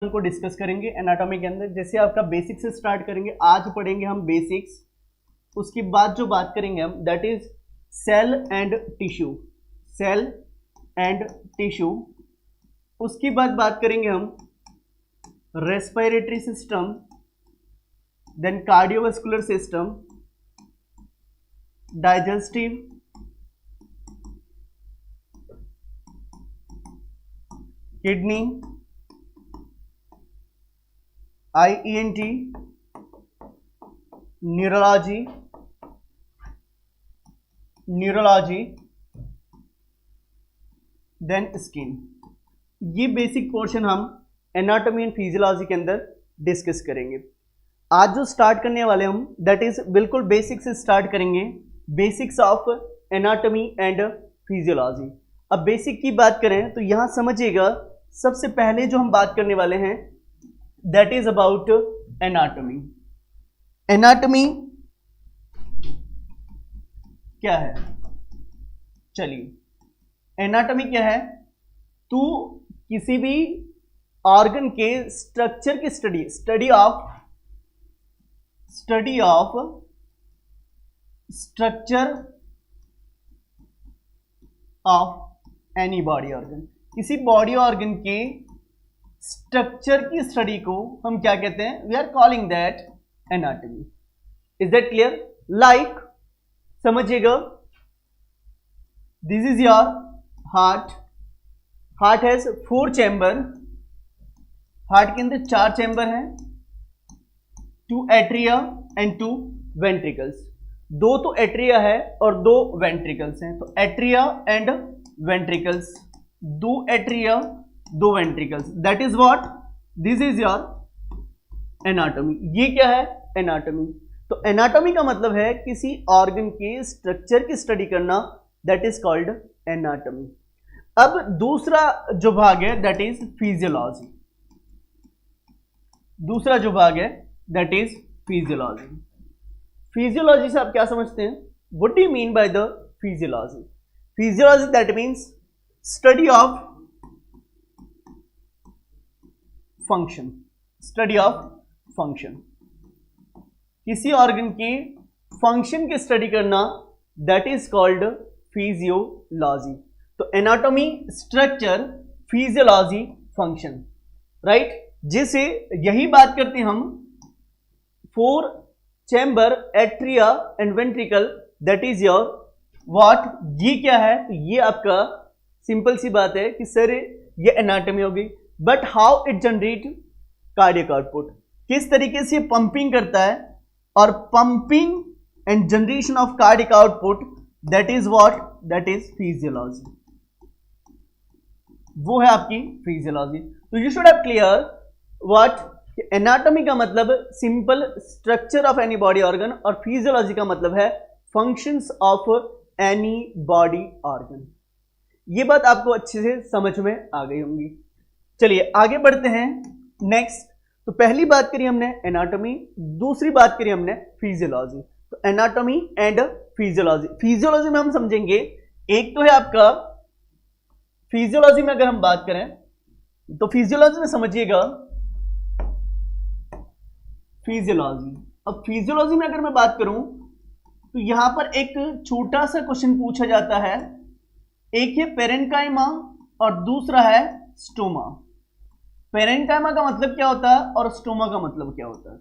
को डिस्कस करेंगे एनाटॉमी के अंदर। जैसे आपका बेसिक से स्टार्ट करेंगे, आज पढ़ेंगे हम बेसिक्स, उसके बाद जो बात करेंगे हम that is cell and tissue, cell and tissue. उसके बाद बात करेंगे हम respiratory system, then cardiovascular system, digestive, kidney, IENT, neurology, then skin. ये बेसिक पोर्शन हम एनाटॉमी एंड फिजियोलॉजी के अंदर डिस्कस करेंगे। आज जो स्टार्ट करने वाले हम दैट इज बिल्कुल बेसिक से स्टार्ट करेंगे, basics of anatomy and physiology. अब बेसिक की बात करें तो यहां समझिएगा, सबसे पहले जो हम बात करने वाले हैं that is about anatomy. Anatomy क्या है? चलिए, एनाटॉमी क्या है? तो किसी भी ऑर्गन के स्ट्रक्चर की study of structure of any body organ. किसी बॉडी ऑर्गन के स्ट्रक्चर की स्टडी को हम क्या कहते हैं? We are calling that anatomy. Is that clear? Like समझिएगा, this is your heart. Heart has 4 chamber. Heart के अंदर 4 चैम्बर हैं, 2 एट्रिया एंड 2 वेंट्रिकल्स। 2 तो एट्रिया है और 2 वेंट्रिकल्स हैं। तो atria and ventricles, 2 atria 2 ventricles, that is what, this is your anatomy. ये क्या है? एनाटॉमी। तो एनाटॉमी का मतलब है किसी ऑर्गन के स्ट्रक्चर की स्टडी करना, दैट इज कॉल्ड एनाटॉमी। अब दूसरा जो भाग है दैट इज फिजियोलॉजी। दूसरा जो भाग है दैट इज फिजियोलॉजी। फिजियोलॉजी से आप क्या समझते हैं? What do you mean by the physiology? Physiology that means study of function, study of function. किसी ऑर्गन की फंक्शन की स्टडी करना, दैट इज कॉल्ड फिजियोलॉजी। तो anatomy structure, physiology function, right. जिसे यही बात करते हैं हम 4 chamber atria and ventricle, that is your what. ये क्या है? ये आपका सिंपल सी बात है कि सर ये एनाटॉमी होगी, but how it generate cardiac output, किस तरीके से पंपिंग करता है, और pumping and generation of cardiac output, that is what, that is physiology. वो है आपकी फिजियोलॉजी। तो you should have clear what, anatomy का मतलब simple structure of any body organ, और फिजियोलॉजी का मतलब है functions of any body organ. ये बात आपको अच्छे से समझ में आ गई होंगी। चलिए आगे बढ़ते हैं। नेक्स्ट, तो पहली बात करी हमने एनाटॉमी, दूसरी बात करी हमने फिजियोलॉजी। तो एनाटॉमी एंड फिजियोलॉजी। फिजियोलॉजी में हम समझेंगे, एक तो है आपका फिजियोलॉजी में अगर हम बात करें तो फिजियोलॉजी में समझिएगा फिजियोलॉजी। अब फिजियोलॉजी में अगर मैं बात करूं तो यहां पर एक छोटा सा क्वेश्चन पूछा जाता है। एक है पेरेन्काइमा और दूसरा है स्टोमा। पेरेन्काइमा का मतलब क्या होता है और स्टोमा का मतलब क्या होता है?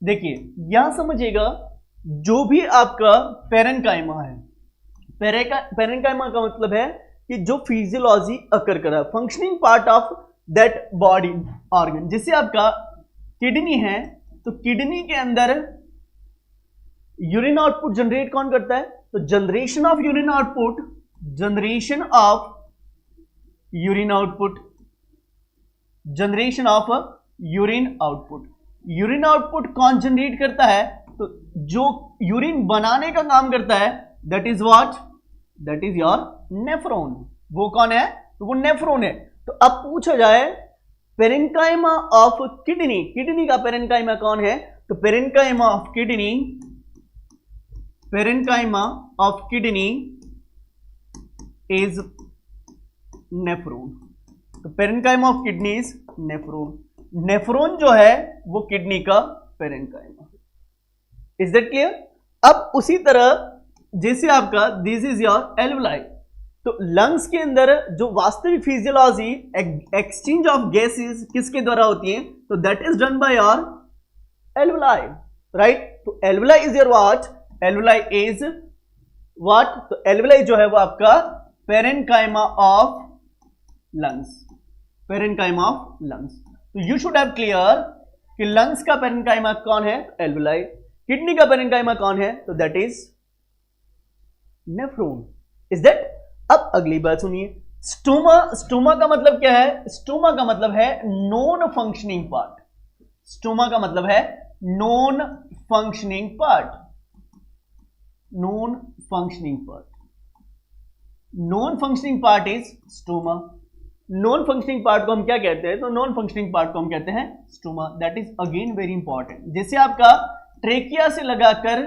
देखिए यहां समझिएगा, जो भी आपका पेरेन्काइमा है, पेरेन्काइमा का मतलब है कि जो फिजियोलॉजी अकर कर रहा है, functioning part of that body organ. जैसे आपका किडनी है, तो किडनी के अंदर यूरिन आउटपुट जनरेट कौन करता है? तो generation of urine output, generation of urine output, generation of urine output. Urine output कौन जनरेट करता है? तो जो यूरिन बनाने का काम करता है, that is what, that is your nephron. वो कौन है? तो वो नेफ्रॉन है। तो अब पूछा जाए पेरेन्काइमा ऑफ किडनी, किडनी का पेरेन्काइमा कौन है? तो parenchyma of kidney, parenchyma of kidney is nephron. तो parenchyma of kidney is nephron. Nephron जो है वो किडनी का पेरेन्काइमा। Is that clear? अब उसी तरह जैसे आपका दिस इज योर एल्वुलाई, तो लंग्स के अंदर जो वास्तविक फिजियोलॉजी एक्सचेंज ऑफ गैसेस किसके द्वारा होती है, तो that is done by your alveoli, right? तो alveoli is your what? Alveoli is what? तो एल्वुलाई जो है वो आपका parenchyma of lungs, parenchyma of lungs. तो यू शुड हैव क्लियर कि लंग्स का पेरेन्काइमा कौन है? एल्वुलाई। किडनी का पेरेन्काइमा कौन है? तो that is nephron. Is that? अब अगली बात सुनिए, स्टोमा। स्टोमा का मतलब क्या है? स्टोमा का मतलब है नॉन फंक्शनिंग पार्ट। स्टोमा का मतलब है non functioning part, non functioning part. Non functioning part is stoma. Non functioning part को हम क्या कहते हैं? तो नॉन फंक्शनिंग पार्ट को हम कहते हैं stoma. That is again very important. जैसे आपका ट्रेकिया से लगाकर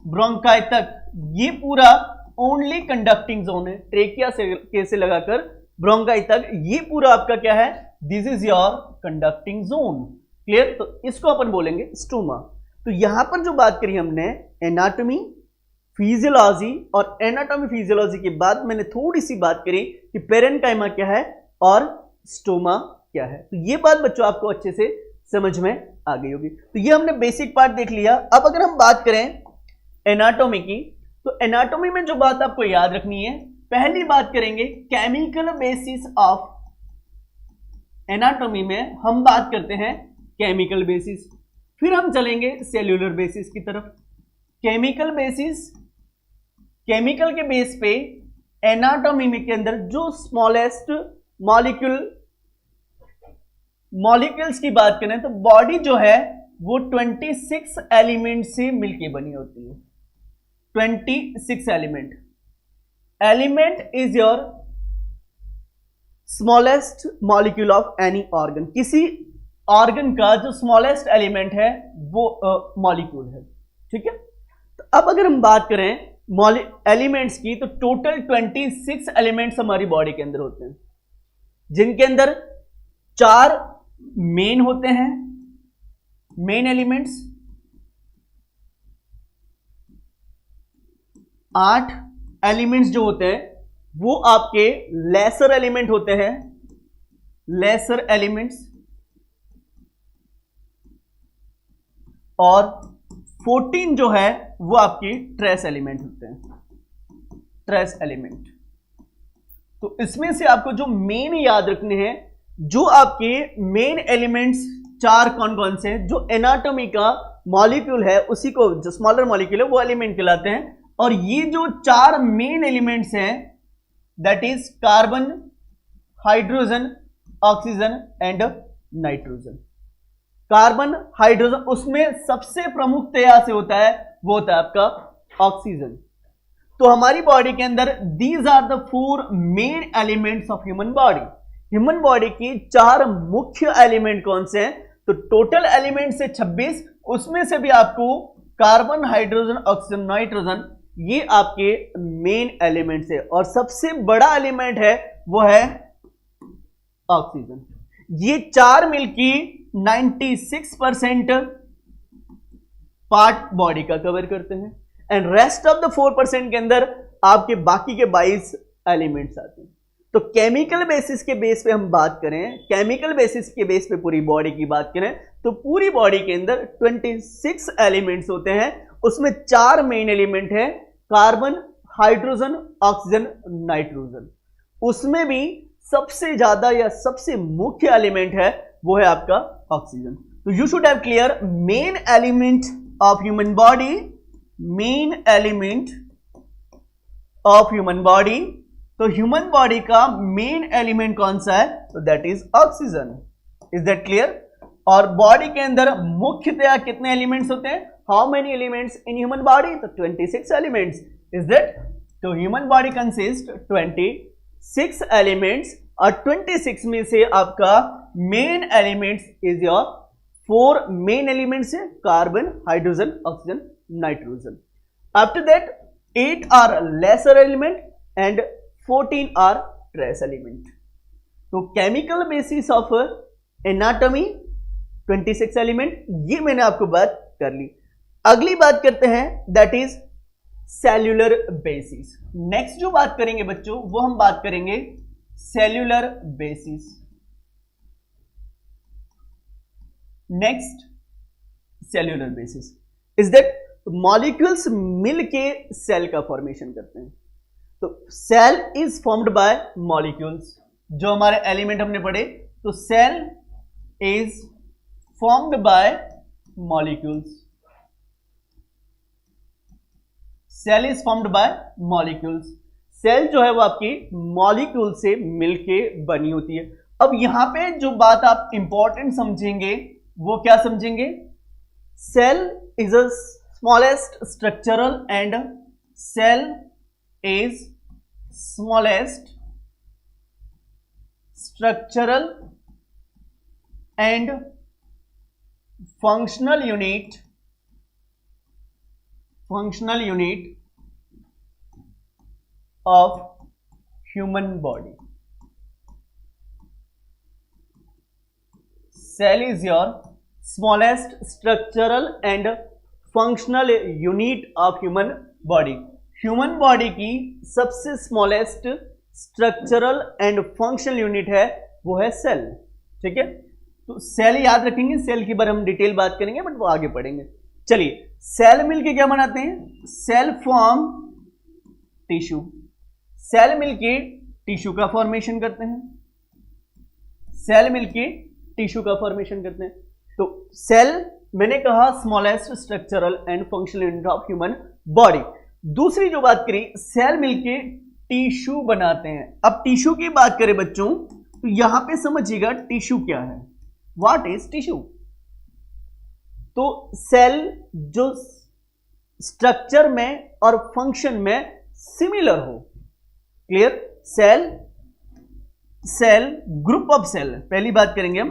ब्रोंकाई तक ये पूरा ओनली कंडक्टिंग जोन है। ट्रेकिया से लगाकर ब्रोंकाई तक ये पूरा आपका क्या है? This is your conducting zone. Clear? तो इसको अपन बोलेंगे स्टोमा। तो यहां पर जो बात करी हमने एनाटॉमी, फिजियोलॉजी, और एनाटॉमी फिजियोलॉजी के बाद मैंने थोड़ी सी बात करी कि पेरेन्काइमा क्या है और स्टोमा क्या है। तो ये बात बच्चों आपको अच्छे से समझ में आ गई होगी। तो ये हमने बेसिक पार्ट देख लिया। अब अगर हम बात करें एनाटॉमी की, तो एनाटॉमी में जो बात आपको याद रखनी है, पहली बात करेंगे केमिकल बेसिस ऑफ। एनाटॉमी में हम बात करते हैं केमिकल बेसिस, फिर हम चलेंगे सेल्यूलर बेसिस की तरफ। केमिकल बेसिस, केमिकल के बेस पे एनाटॉमी में के अंदर जो स्मॉलेस्ट मॉलिक्यूल्स की बात करें तो बॉडी जो है वो 26 एलिमेंट से मिलके बनी होती है। 26 element is your smallest molecule of any organ. किसी ऑर्गन का जो स्मॉलेस्ट एलिमेंट है वो मॉलिक्यूल है। ठीक है? तो अब अगर हम बात करें एलिमेंट्स की, तो टोटल 26 एलिमेंट्स हमारी बॉडी के अंदर होते हैं, जिनके अंदर 4 मेन होते हैं, मेन एलिमेंट्स, 8 एलिमेंट्स जो होते हैं वो आपके लेसर एलिमेंट होते हैं, लेसर एलिमेंट्स, और 14 जो है वो आपकी ट्रेस एलिमेंट होते हैं, ट्रेस एलिमेंट। तो इसमें से आपको जो मेन याद रखने हैं, जो आपके मेन एलिमेंट्स 4 कौन कौन से हैं, जो एनाटॉमी का मॉलिक्यूल है उसी को, जो स्मॉलर मॉलिक्यूल है वो एलिमेंट कहलाते हैं। और ये जो 4 मेन एलिमेंट्स हैं that is carbon, hydrogen, oxygen and nitrogen. Carbon, hydrogen, उसमें सबसे प्रमुखतया से होता है वो होता है आपका ऑक्सीजन। तो हमारी बॉडी के अंदर these are the 4 main elements of human body. Human body की 4 मुख्य एलिमेंट कौन से हैं? तो टोटल एलिमेंट से 26, उसमें से भी आपको कार्बन, हाइड्रोजन, ऑक्सीजन, नाइट्रोजन, ये आपके मेन एलिमेंट्स है। और सबसे बड़ा एलिमेंट है वो है ऑक्सीजन। ये 4 मिलके 96% पार्ट बॉडी का कवर करते हैं, एंड रेस्ट ऑफ द 4% के अंदर आपके बाकी के 22 एलिमेंट्स आते हैं। तो केमिकल बेसिस के बेस पे हम बात करें, केमिकल बेसिस के बेस पे पूरी बॉडी की बात करें, तो पूरी बॉडी के अंदर 26 एलिमेंट्स होते हैं। उसमें 4 मेन एलिमेंट है, कार्बन, हाइड्रोजन, ऑक्सीजन, नाइट्रोजन। उसमें भी सबसे ज्यादा या सबसे मुख्य एलिमेंट है वो है आपका ऑक्सीजन। तो you should have clear main element of human body, main element of human body. तो ह्यूमन बॉडी का मेन एलिमेंट कौन सा है? तो that is oxygen. Is that clear? और बॉडी के अंदर मुख्यतया कितने एलिमेंट्स होते हैं? How many elements in human body? तो 26 एलिमेंट्स। Is that? तो ह्यूमन बॉडी कंसिस्ट 26 एलिमेंट्स, और 26 में से आपका main elements is your 4 main elements है, carbon, hydrogen, oxygen, nitrogen. After that 8 are lesser element and 14 are trace element. तो chemical basis of anatomy 26 element, ये मैंने आपको बात कर ली। अगली बात करते हैं that is cellular basis. Next जो बात करेंगे बच्चों वो हम बात करेंगे cellular basis. Next cellular basis is that molecules मिलके सेल का फॉर्मेशन करते हैं। तो cell is formed by molecules, जो हमारे एलिमेंट हमने पढ़े, तो cell is formed by molecules. Cell is formed by molecules. Cell जो है वो आपकी मॉलिक्यूल से मिलके बनी होती है। अब यहां पे जो बात आप इंपॉर्टेंट समझेंगे वो क्या समझेंगे, cell is a smallest structural and cell is smallest structural and functional unit of human body. Cell is your smallest structural and functional unit of human body. Human body की सबसे smallest structural and functional unit है वो है cell. ठीक है, तो cell याद रखेंगे, सेल की बार हम डिटेल बात करेंगे बट वो आगे पढ़ेंगे। चलिए, सेल मिलके क्या बनाते हैं, सेल फॉर्म टिश्यू। सेल मिलके टिश्यू का फॉर्मेशन करते हैं, सेल मिलके टिश्यू का फॉर्मेशन करते हैं। तो सेल मैंने कहा smallest structural and functional unit of human body. दूसरी जो बात करी, सेल मिलके टिश्यू बनाते हैं। अब टिश्यू की बात करें बच्चों तो यहां पे समझिएगा टिश्यू क्या है, व्हाट इज टिश्यू। तो सेल जो स्ट्रक्चर में और फंक्शन में सिमिलर हो, clear. Cell group of cell, पहली बात करेंगे हम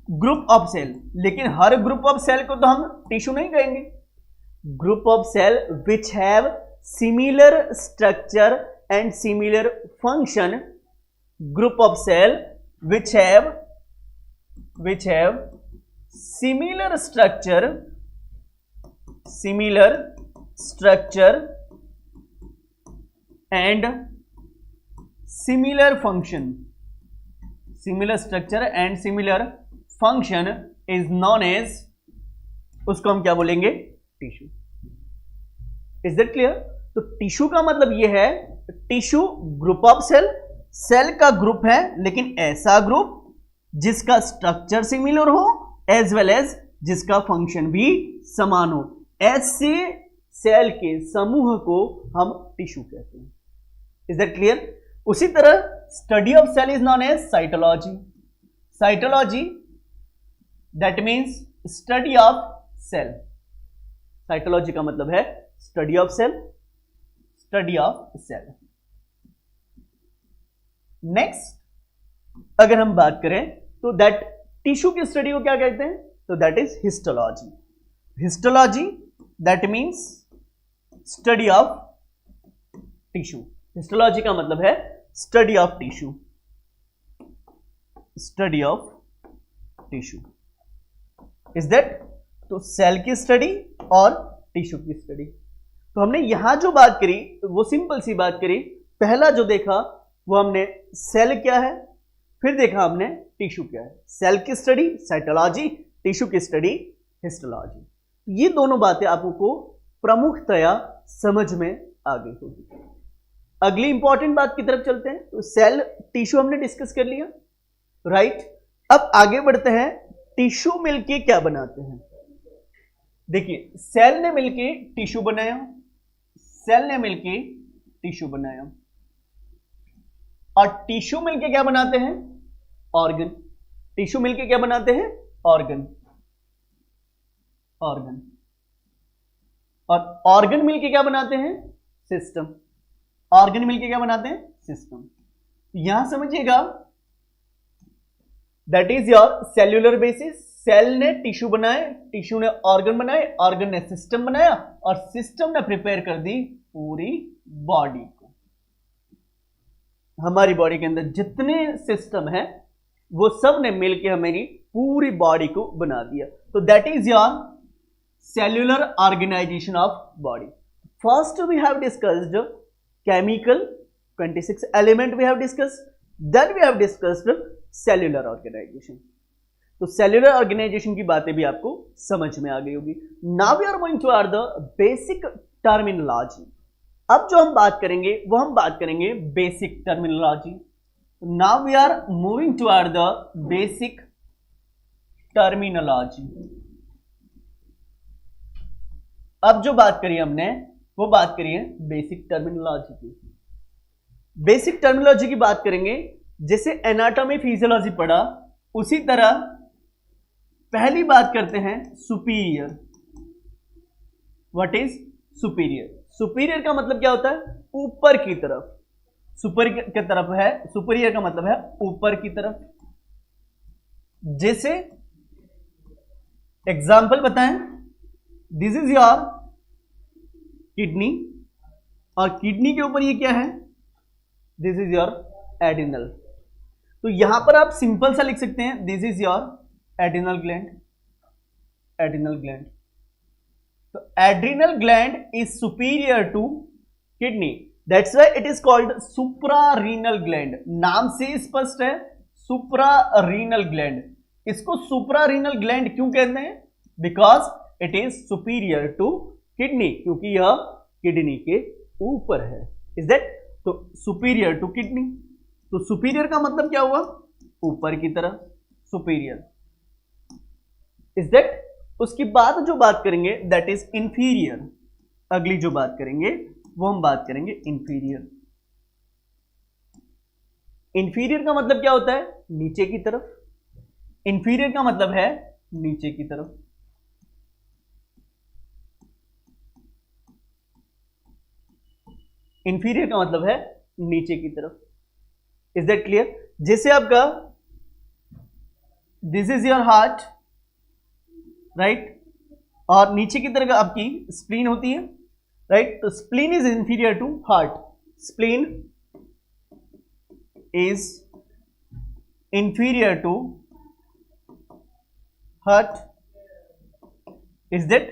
ग्रुप ऑफ सेल, लेकिन हर ग्रुप ऑफ सेल को तो हम टिश्यू नहीं कहेंगे। Group of cell which have similar structure and similar function, group of cell which have similar structure and similar function is known as, उसको हम क्या बोलेंगे, टिश्यू। Is that clear. तो टिश्यू का मतलब ये है, tissue group of cell, cell का ग्रुप है लेकिन ऐसा ग्रुप जिसका स्ट्रक्चर सिमिलर हो एज वेल एज जिसका फंक्शन भी समान हो, ऐसे सेल के समूह को हम टिश्यू कहते हैं। Is that clear. उसी तरह study of cell is known as cytology. Cytology that means study of cell. Cytology का मतलब है study of cell, study of cell. Next अगर हम बात करें तो दैट टिश्यू की स्टडी को क्या कहते हैं, तो that is histology. Histology that means study of tissue. Histology का मतलब है study of tissue, study of tissue. Is that. तो सेल की स्टडी और टिश्यू की स्टडी। तो हमने यहां जो बात करी वो सिंपल सी बात करी, पहला जो देखा वो हमने सेल क्या है, फिर देखा हमने टिश्यू क्या है। सेल की स्टडी साइटोलॉजी, टिश्यू की स्टडी हिस्टोलॉजी। ये दोनों बातें आपको प्रमुखतया समझ में आ गई होगी। अगली इंपॉर्टेंट बात की तरफ चलते हैं। तो सेल टिश्यू हमने डिस्कस कर लिया, राइट। अब आगे बढ़ते हैं, टिश्यू मिलके क्या बनाते हैं। देखिए, सेल ने मिलके टिश्यू बनाया, सेल ने मिलके टिश्यू बनाया, और टिश्यू मिलके क्या बनाते हैं, ऑर्गन। टिश्यू मिलके क्या बनाते हैं, ऑर्गन। ऑर्गन और ऑर्गन मिलके क्या बनाते हैं, सिस्टम। ऑर्गन मिलके क्या बनाते हैं, सिस्टम। यहां समझिएगा that is your cellular basis. Cell ने टिश्यू बनाए, टिश्यू ने ऑर्गन बनाए, ऑर्गन ने सिस्टम बनाया, और सिस्टम ने प्रिपेयर कर दी पूरी बॉडी को। हमारी बॉडी के अंदर जितने सिस्टम है वो सब ने मिलकर हमारी पूरी बॉडी को बना दिया। तो that is your cellular organization of body. First we have discussed chemical 26 element we have discussed, then we have discussed cellular organization. तो सेल्युलर ऑर्गेनाइजेशन की बातें भी आपको समझ में आ गई होगी। Now we are going to are the basic terminology. अब जो हम बात करेंगे वो हम बात करेंगे basic terminology. Now we are moving to are the basic terminology. अब जो बात करी हमने वो बात करी है बेसिक टर्मिनोलॉजी की। बेसिक टर्मिनोलॉजी की बात करेंगे, जैसे एनाटॉमी फिजियोलॉजी पढ़ा उसी तरह पहली बात करते हैं superior. What is superior? Superior का मतलब क्या होता है? ऊपर की तरफ। सुपर की तरफ है, सुपीरियर का मतलब है ऊपर की तरफ। जैसे एग्जाम्पल बताएं, दिस इज योर किडनी, और किडनी के ऊपर ये क्या है? This is your adrenal. तो यहां पर आप सिंपल सा लिख सकते हैं, this is your adrenal gland. Adrenal gland, तो adrenal gland is superior to kidney, that's why it is called suprarenal gland. नाम से स्पष्ट है, सुप्रारीनल ग्लैंड। इसको सुप्रारीनल ग्लैंड क्यों कहते हैं? Because it is superior to kidney, क्योंकि यह किडनी के ऊपर है। Is that? तो सुपीरियर टू किडनी। तो सुपीरियर का मतलब क्या हुआ? ऊपर की तरफ, सुपीरियर। Is that? उसकी बाद जो बात करेंगे दैट इज इंफीरियर। अगली जो बात करेंगे वो हम बात करेंगे इंफीरियर। इंफीरियर का मतलब क्या होता है? नीचे की तरफ। इंफीरियर का मतलब है नीचे की तरफ। इंफीरियर का मतलब है नीचे की तरफ। Is that clear? जैसे आपका this is your heart, right, और नीचे की तरफ आपकी स्प्लीन होती है, राइट। तो spleen is inferior to heart. Spleen is inferior to heart. Is that?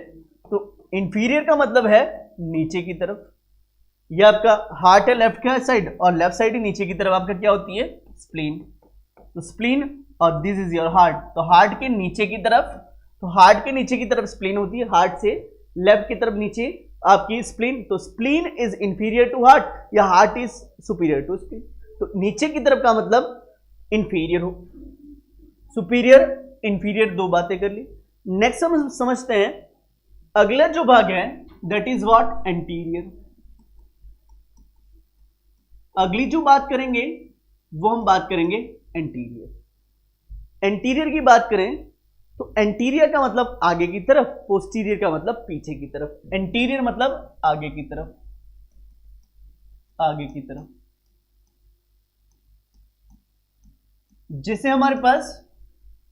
तो इंफीरियर का मतलब है नीचे की तरफ। यह आपका हार्ट है लेफ्ट साइड, और लेफ्ट साइड ही नीचे की तरफ आपका क्या होती है? स्प्लीन। तो स्प्लीन और दिस इज योर हार्ट। तो हार्ट के नीचे की तरफ, तो हार्ट के नीचे की तरफ स्प्लीन होती है, हार्ट से लेफ्ट की तरफ नीचे आपकी स्प्लीन। तो spleen is inferior to heart, या heart is superior to spleen. तो नीचे की तरफ का मतलब इंफीरियर हो, सुपीरियर इंफीरियर, दो बातें कर ली। नेक्स्ट हम समझते हैं अगला जो भाग है दैट इज व्हाट? एंटीरियर। अगली जो बात करेंगे वो हम बात करेंगे एंटीरियर। एंटीरियर की बात करें तो एंटीरियर का मतलब आगे की तरफ, पोस्टीरियर का मतलब पीछे की तरफ। एंटीरियर मतलब आगे की तरफ, आगे की तरफ। जिसे हमारे पास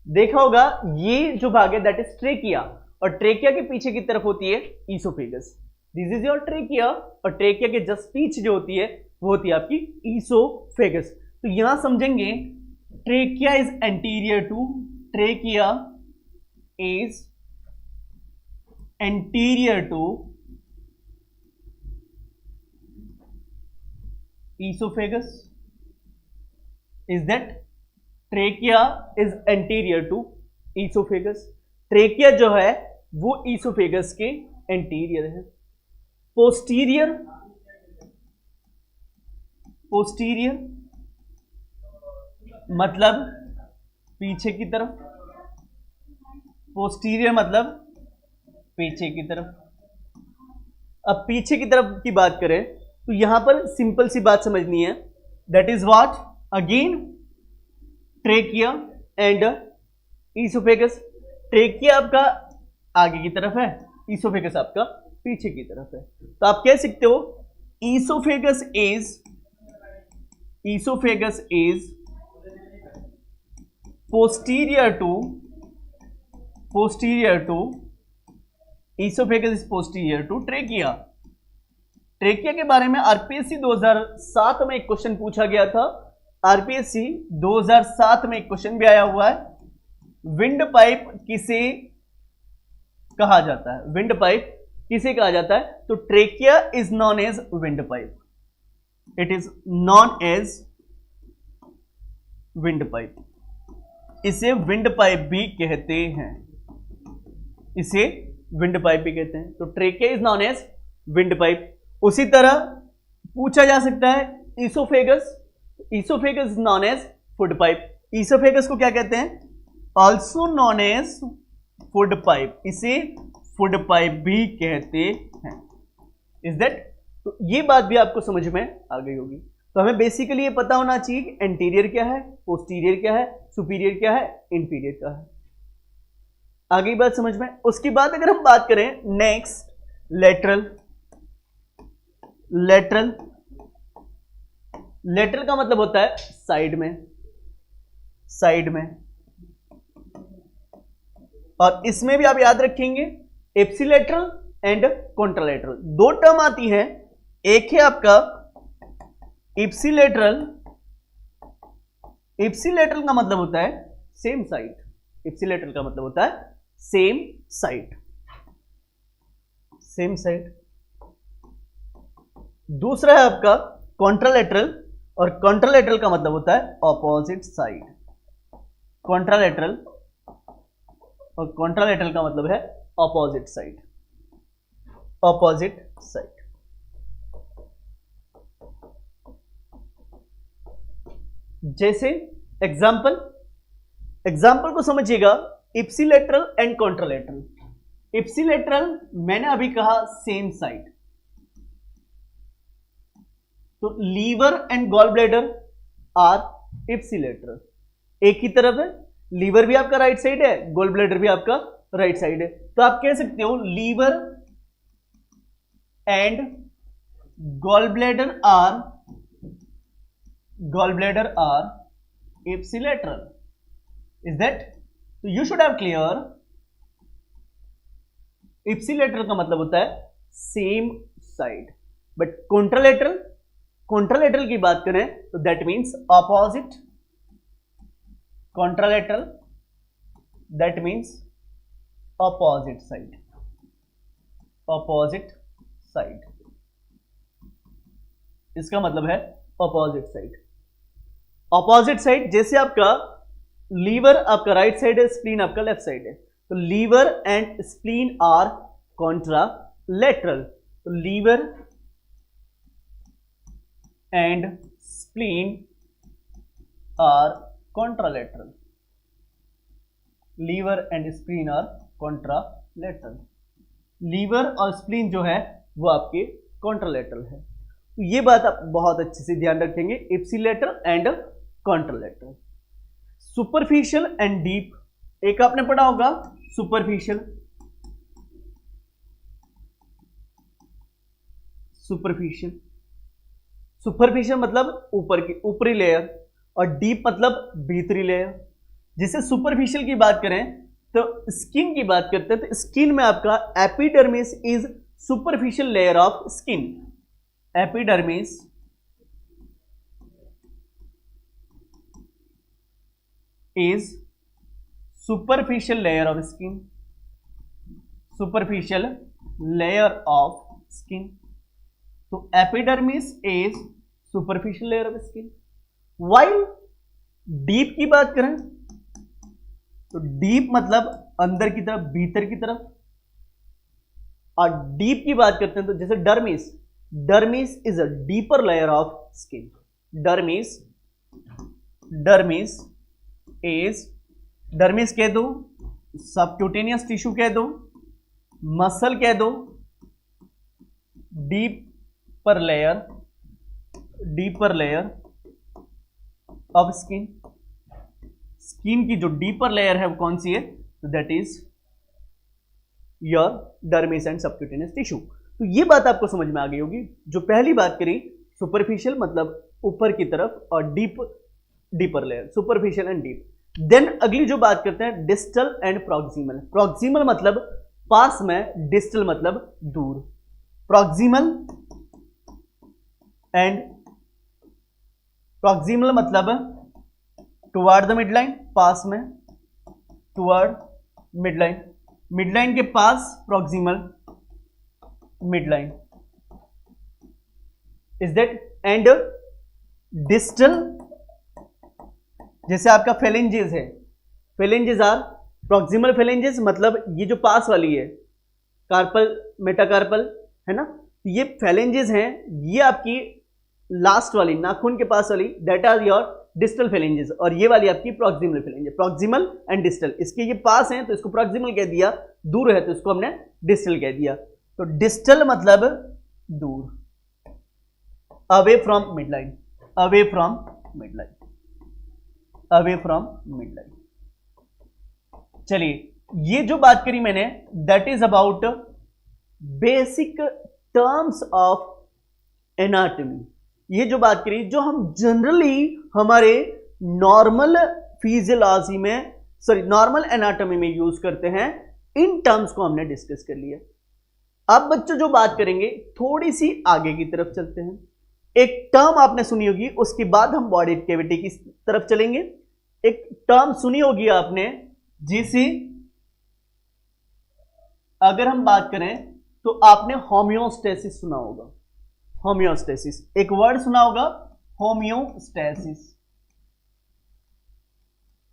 देखा होगा ये जो भाग है दैट इज ट्रेकिया, और ट्रेकिया के पीछे की तरफ होती है oesophagus. This is your trachea, और ट्रेकिया के जस्ट पीछे जो होती है वो होती है आपकी ईसोफेगस। तो यहां समझेंगे trachea is anterior to, trachea is anterior to esophagus. Is that? Trachea is anterior to esophagus. Trachea जो है वो esophagus के anterior है। posterior, posterior मतलब पीछे की तरफ, पोस्टीरियर मतलब पीछे की तरफ। अब पीछे की तरफ की बात करें तो यहां पर सिंपल सी बात समझनी है, that is what? Again trachea and oesophagus. Trachea आपका आगे की तरफ है, ईसोफेगस आपका पीछे की तरफ है। तो आप कह सकते हो oesophagus is posterior to esophagus is posterior to trachea. Trachea के बारे में आरपीएससी 2007 में एक क्वेश्चन पूछा गया था। आरपीएससी 2007 में एक क्वेश्चन भी आया हुआ है, विंड पाइप किसे कहा जाता है? विंड पाइप किसे कहा जाता है? तो trachea is known as wind pipe, it is known as wind pipe, इसे विंड पाइप भी कहते हैं, इसे विंड पाइप भी कहते हैं। तो trachea is known as wind pipe. उसी तरह पूछा जा सकता है oesophagus, oesophagus known as food pipe, oesophagus को क्या कहते हैं? Also known as food pipe, इसे फूड पाइप भी कहते हैं। Is that? तो ये बात भी आपको समझ में आ गई होगी। तो हमें बेसिकली ये पता होना चाहिए कि एंटीरियर क्या है, पोस्टीरियर क्या है, सुपीरियर क्या है, इंफीरियर क्या है। आगे बात समझ में। उसके बाद अगर हम बात करें नेक्स्ट लेटरल, लेटरल, लेटरल का मतलब होता है साइड में, साइड में। और इसमें भी आप याद रखेंगे एप्सिलेटरल एंड कॉन्ट्रालेटरल, दो टर्म आती हैं। एक है आपका इप्सिलेटरल, इप्सिलेटरल का मतलब होता है सेम साइड, इप्सिलेटरल का मतलब होता है सेम साइड, सेम साइड। दूसरा है आपका कॉन्ट्रालेटरल, और कॉन्ट्रालेटरल का मतलब होता है ऑपोजिट साइड। कॉन्ट्रालेटरल और कॉन्ट्रालेटरल का मतलब है ऑपोजिट साइड, ऑपोजिट साइड। जैसे एग्जाम्पल, एग्जाम्पल को समझिएगा, इप्सिलेटरल एंड कॉन्ट्रालेटरल। इप्सिलेटरल मैंने अभी कहा सेम साइड, तो liver and gall bladder are ipsilateral, एक ही तरफ है। लीवर भी आपका राइट साइड है, गॉल ब्लैडर भी आपका राइट साइड है। तो आप कह सकते हो liver and gall bladder are, gall bladder are ipsilateral. Is that? तो you should have clear, ipsilateral का मतलब होता है same side, but contralateral, contralateral की बात करें तो that means opposite, contralateral that means opposite side, opposite side, इसका मतलब है ऑपोजिट साइड। ऑपोजिट साइड जैसे आपका लीवर आपका राइट साइड है, स्प्लीन आपका लेफ्ट साइड है, तो liver and spleen are contralateral. तो liver and spleen are contralateral, liver and spleen are contralateral. Liver और स्प्लीन जो है वो आपके कॉन्ट्रालेटरल है। तो ये बात आप बहुत अच्छे से ध्यान रखेंगे, ipsilateral and contralateral. Superficial and deep, एक आपने पढ़ा होगा सुपरफिशियल, सुपरफिशियल, सुपरफिशियल मतलब ऊपर की ऊपरी लेयर, और डीप मतलब भीतरी लेयर। जैसे सुपरफिशियल की बात करें तो स्किन की बात करते हैं, तो स्किन में आपका epidermis is superficial layer of skin, epidermis is superficial layer of skin, superficial layer of skin। तो epidermis is superficial layer of skin। while deep की बात करें तो deep मतलब अंदर की तरफ, भीतर की तरफ, और deep की बात करते हैं तो जैसे dermis, dermis is a deeper layer of skin, dermis, dermis is, dermis कह दो, सबक्यूटेनियस टिश्यू कह दो, मसल कह दो, deeper layer, deeper layer of skin. Skin की जो डीपर लेयर है वो कौन सी है? तो that is your dermis and subcutaneous tissue. तो ये बात आपको समझ में आ गई होगी। जो पहली बात करी सुपरफिशियल मतलब ऊपर की तरफ, और deep deeper layer, superficial and deep. Then अगली जो बात करते हैं डिस्टल एंड प्रॉक्सिमल। प्रॉक्सिमल मतलब पास में, डिस्टल मतलब दूर। प्रॉक्सिमल एंड प्रॉक्सिमल मतलब टुवर्ड द मिड लाइन, पास में, toward mid line, mid line के पास proximal mid line, is that. And distal, जैसे आपका फेलेंजेस है, फेलेंजेस आर प्रॉक्सिमल फेलेंजेस, मतलब ये जो पास वाली है कार्पल मेटाकार्पल है ना, ये फेलेंजेस हैं, ये आपकी लास्ट वाली नाखून के पास वाली, that are your distal phalanges, और ये वाली आपकी proximal phalanges. Proximal and distal, इसके ये पास हैं तो इसको प्रॉक्सिमल कह दिया, दूर है तो इसको हमने डिस्टल कह दिया। तो डिस्टल मतलब दूर, away from mid line, away from mid line, away from mid line. चलिए, ये जो बात करी मैंने that is about basic terms of anatomy. ये जो बात करी, जो हम जनरली हमारे नॉर्मल फिजियोलॉजी में, सॉरी नॉर्मल एनाटॉमी में यूज करते हैं, इन टर्म्स को हमने डिस्कस कर लिया। अब बच्चों जो बात करेंगे थोड़ी सी आगे की तरफ चलते हैं। एक टर्म आपने सुनी होगी, उसके बाद हम बॉडी कैविटी की तरफ चलेंगे। एक टर्म सुनी होगी आपने, जिसे अगर हम बात करें तो आपने होम्योस्टेसिस सुना होगा। होम्योस्टेसिस, एक वर्ड सुना होगा, homeostasis.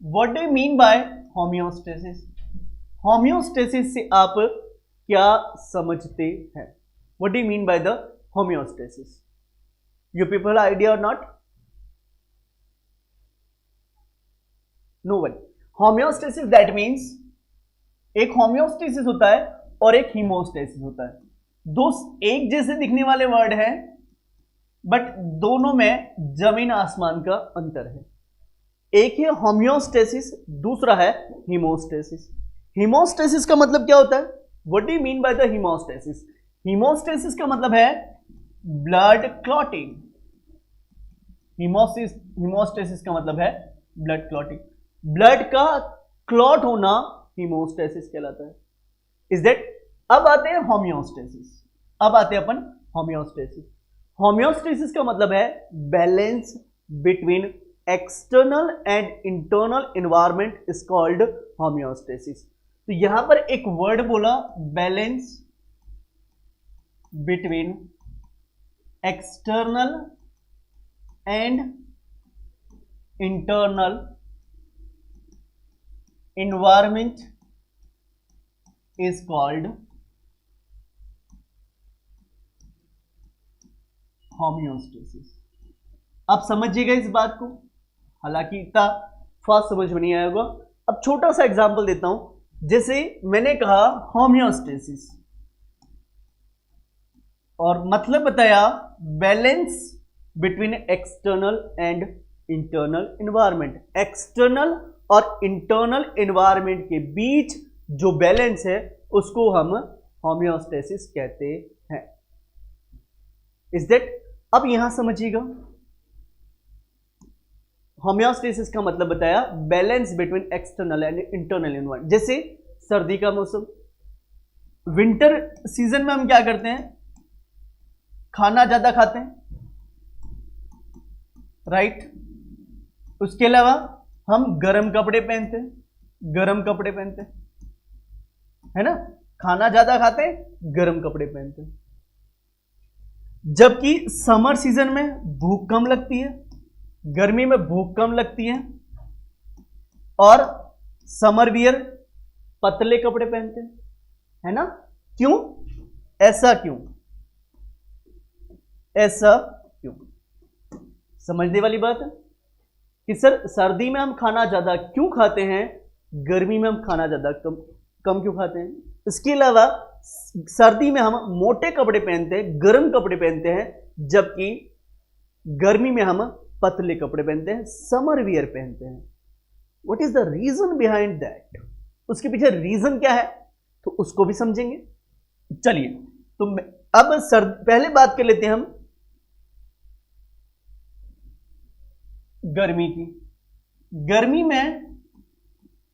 What do you mean by homeostasis? Homeostasis से आप क्या समझते हैं? What do you mean by the homeostasis? You people idea और not? No one. Homeostasis that means, एक होम्योस्टेसिस होता है और एक हीमोस्टेसिस होता है। दो एक जैसे दिखने वाले वर्ड हैं, बट दोनों में जमीन आसमान का अंतर है। एक है होम्योस्टेसिस, दूसरा है हीमोस्टेसिस। हीमोस्टेसिस का मतलब क्या होता है? What do you mean by the haemostasis? Haemostasis का मतलब है ब्लड क्लॉटिंग। हीमोस्टेसिस का मतलब है ब्लड क्लॉटिंग। ब्लड का क्लॉट होना हीमोस्टेसिस कहलाता है। Is that? अब आते हैं होम्योस्टेसिस। अब आते हैं अपन होम्योस्टेसिस। होम्योस्टेसिस का मतलब है balance between external and internal environment is called homeostasis. तो यहां पर एक वर्ड बोला, balance between external and internal environment is called homeostasis. आप समझिएगा इस बात को, हालांकि इतना फास्ट समझ में नहीं आया होगा। अब छोटा सा एग्जांपल देता हूं, जैसे मैंने कहा होम्योस्टेसिस और मतलब बताया balance between external and internal environment. External और इंटरनल एनवायरनमेंट के बीच जो बैलेंस है उसको हम होम्योस्टेसिस कहते हैं। Is that? अब यहां समझिएगा, होम्योस्टेसिस का मतलब बताया balance between external and internal environment. जैसे सर्दी का मौसम, विंटर सीजन में हम क्या करते हैं? खाना ज्यादा खाते हैं, राइट? उसके अलावा हम गर्म कपड़े पहनते हैं, गर्म कपड़े पहनते हैं, है ना? खाना ज्यादा खाते हैं, गर्म कपड़े पहनते हैं। जबकि समर सीजन में भूख कम लगती है, गर्मी में भूख कम लगती है, और समर वियर पतले कपड़े पहनते हैं, है ना? क्यों? ऐसा क्यों? ऐसा क्यों? समझने वाली बात है कि सर सर्दी में हम खाना ज्यादा क्यों खाते हैं, गर्मी में हम खाना ज्यादा कम क्यों खाते हैं? इसके अलावा सर्दी में हम मोटे कपड़े पहनते हैं, गर्म कपड़े पहनते हैं, जबकि गर्मी में हम पतले कपड़े पहनते हैं, समर वियर पहनते हैं। What is the reason behind that? उसके पीछे रीजन क्या है, तो उसको भी समझेंगे। चलिए, तो अब पहले बात कर लेते हैं हम गर्मी की। गर्मी में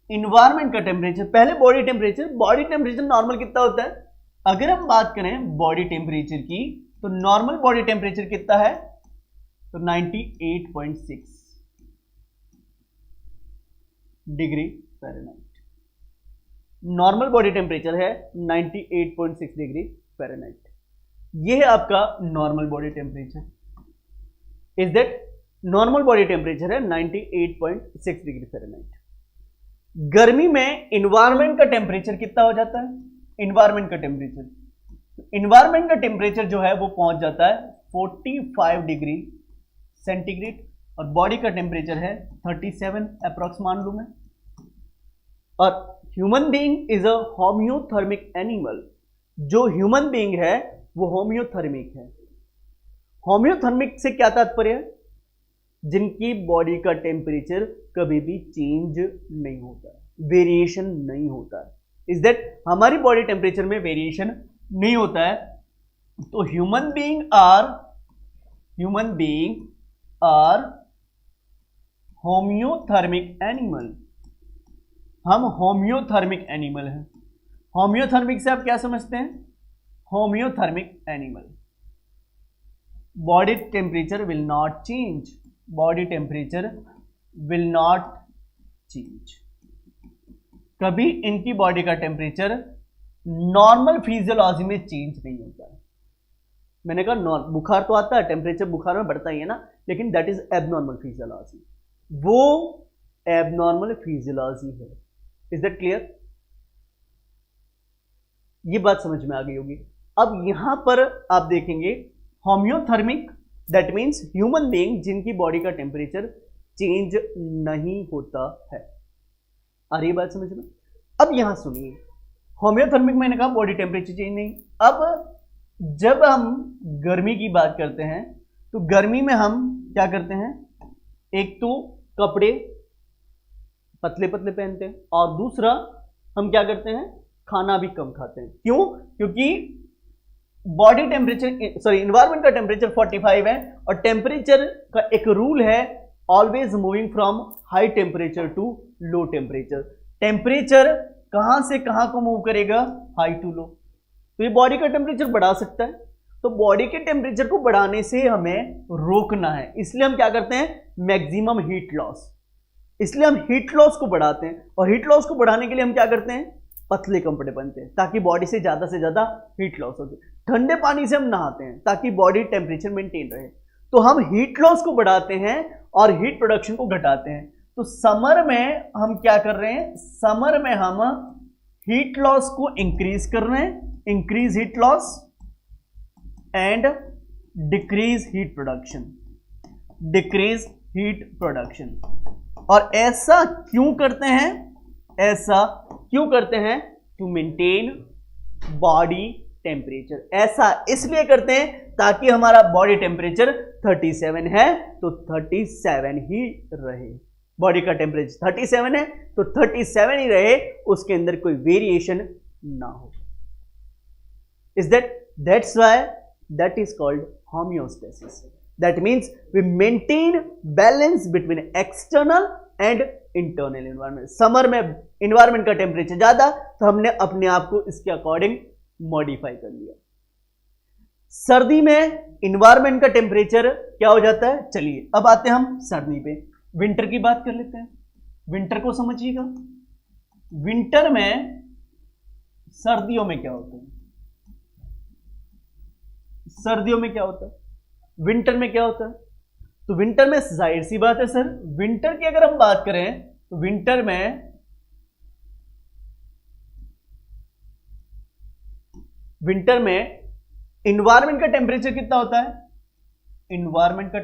इन्वायरमेंट का टेम्परेचर, पहले बॉडी टेम्परेचर नॉर्मल कितना होता है? अगर हम बात करें बॉडी टेम्परेचर की, तो नॉर्मल बॉडी टेम्परेचर कितना है? तो 98.6 degree Fahrenheit. Normal body temperature है 98.6 डिग्री फ़ारेनहाइट। ये है आपका normal body temperature. Is that normal body temperature है 98.6 डिग्री फ़ारेनहाइट। गर्मी में इन्वायरमेंट का टेम्परेचर कितना हो जाता है? इन्वायरमेंट का टेम्परेचर जो है वो पहुंच जाता है 45 डिग्री सेंटीग्रेड और बॉडी का टेम्परेचर है 37 अप्रॉक्स मान लूं मैं। और human being is a homeothermic animal. जो ह्यूमन बीइंग है वो होम्योथर्मिक है। होम्योथर्मिक से क्या तात्पर्य है? जिनकी बॉडी का टेम्परेचर कभी भी चेंज नहीं होता है, वेरिएशन नहीं होता है। इज दैट हमारी बॉडी टेम्परेचर में वेरिएशन नहीं होता है। तो human being are homeothermic animal. हम होम्योथर्मिक एनिमल हैं। होम्योथर्मिक से आप क्या समझते हैं? Homeothermic animal, body temperature will not change, body temperature will not change. कभी इनकी बॉडी का टेम्परेचर नॉर्मल फिजियोलॉजी में चेंज नहीं होता है। मैंने कहा बुखार तो आता है, टेम्परेचर बुखार में बढ़ता ही है ना, लेकिन दैट इज एबनॉर्मल फिजियोलॉजी। वो एबनॉर्मल फिजियोलॉजी है। Is that clear? ये बात समझ में आ गई होगी। अब यहां पर आप देखेंगे homeothermic, that means human being जिनकी बॉडी का टेम्परेचर चेंज नहीं होता है। आ रही बात समझ में? अब यहां सुनिए, होम्योथर्मिक मैंने कहा बॉडी टेम्परेचर चेंज नहीं। अब जब हम गर्मी की बात करते हैं तो गर्मी में हम क्या करते हैं? एक तो कपड़े पतले पतले पहनते हैं और दूसरा हम क्या करते हैं? खाना भी कम खाते हैं। क्यों? क्योंकि बॉडी टेम्परेचर इन्वायरमेंट का टेम्परेचर 45 है और टेम्परेचर का एक रूल है always moving from high temperature to low temperature. Temperature कहां से कहां को मूव करेगा? High to low. तो ये बॉडी का टेम्परेचर बढ़ा सकता है। तो बॉडी के टेम्परेचर को बढ़ाने से हमें रोकना है, इसलिए हम क्या करते हैं? Maximum heat loss. इसलिए हम हीट लॉस को बढ़ाते हैं और हीट लॉस को बढ़ाने के लिए हम क्या करते हैं? पतले कपड़े पहनते हैं ताकि बॉडी से ज्यादा हीट लॉस हो। ठंडे पानी से हम नहाते हैं ताकि बॉडी टेम्परेचर मेंटेन रहे। तो हम हीट लॉस को बढ़ाते हैं और हीट प्रोडक्शन को घटाते हैं। तो समर में हम क्या कर रहे हैं? समर में हम हीट लॉस को इंक्रीज कर रहे हैं, increase heat loss and decrease heat production, decrease heat production. और ऐसा क्यों करते हैं? ऐसा क्यों करते हैं? To maintain body temperature. ऐसा इसलिए करते हैं ताकि हमारा बॉडी टेम्परेचर 37 है तो 37 ही रहे। बॉडी का टेम्परेचर 37 है तो 37 ही रहे, उसके अंदर कोई वेरिएशन ना हो। Is that's why that is called homeostasis. That means we maintain balance between external and internal environment. Summer में एनवायरमेंट का टेम्परेचर ज्यादा तो हमने अपने आप को इसके अकॉर्डिंग मॉडिफाई कर लिया। सर्दी में एनवायरमेंट का टेम्परेचर क्या हो जाता है? चलिए अब आते हैं हम सर्दी पे। विंटर की बात कर लेते हैं। विंटर को समझिएगा। विंटर में सर्दियों में क्या होता है? सर्दियों में क्या होता है? विंटर में क्या होता है? तो विंटर में जाहिर सी बात है सर, विंटर की अगर हम बात करें तो विंटर में एनवायरमेंट का टेम्परेचर कितना होता है? एनवायरमेंट का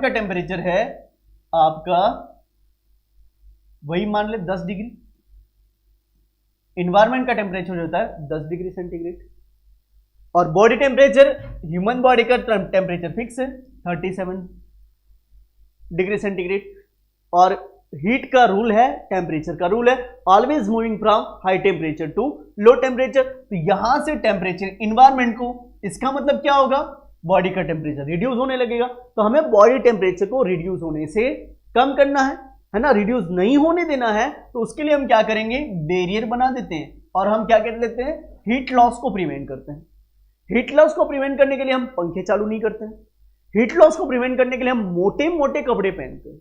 टेम्परेचर है आपका, वही मान ले 10 डिग्री। एनवायरमेंट का टेम्परेचर होता है 10 डिग्री सेंटीग्रेड और बॉडी टेम्परेचर, ह्यूमन बॉडी का टेम्परेचर फिक्स है 37 डिग्री सेंटीग्रेड। और हीट का रूल है, टेम्परेचर का रूल है always moving from high temperature to low temperature. तो यहां से टेम्परेचर एनवायरमेंट को, इसका मतलब क्या होगा? बॉडी का टेम्परेचर रिड्यूस होने लगेगा। तो हमें बॉडी टेम्परेचर को रिड्यूस होने से कम करना है ना, रिड्यूस नहीं होने देना है। तो उसके लिए हम क्या करेंगे? बैरियर बना देते हैं और हम क्या कर लेते हैं? हीट लॉस को प्रिवेंट करते हैं। हीट लॉस को प्रिवेंट करने के लिए हम पंखे चालू नहीं करते हैं। हीट लॉस को प्रिवेंट करने के लिए हम मोटे मोटे कपड़े पहनते हैं,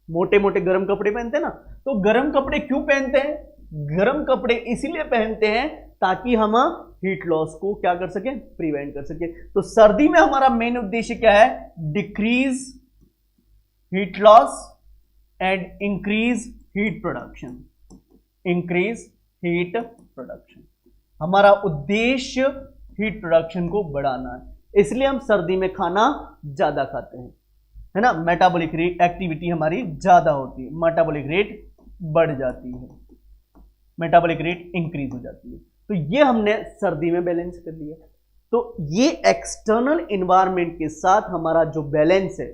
मोटे मोटे गर्म कपड़े पहनते हैं ना। तो गर्म कपड़े क्यों पहनते हैं? गर्म कपड़े इसीलिए पहनते हैं ताकि हम हीट लॉस को क्या कर सकें, प्रिवेंट कर सकें। तो सर्दी में हमारा मेन उद्देश्य क्या है? Decrease heat loss and increase heat production. Increase heat production, हमारा उद्देश्य हीट प्रोडक्शन को बढ़ाना है, इसलिए हम सर्दी में खाना ज्यादा खाते हैं, है ना। मेटाबॉलिक एक्टिविटी हमारी ज्यादा होती है, मेटाबॉलिक रेट बढ़ जाती है, मेटाबॉलिक रेट इंक्रीज हो जाती है। तो ये हमने सर्दी में बैलेंस कर लिया। तो ये एक्सटर्नल इन्वायरमेंट के साथ हमारा जो बैलेंस है,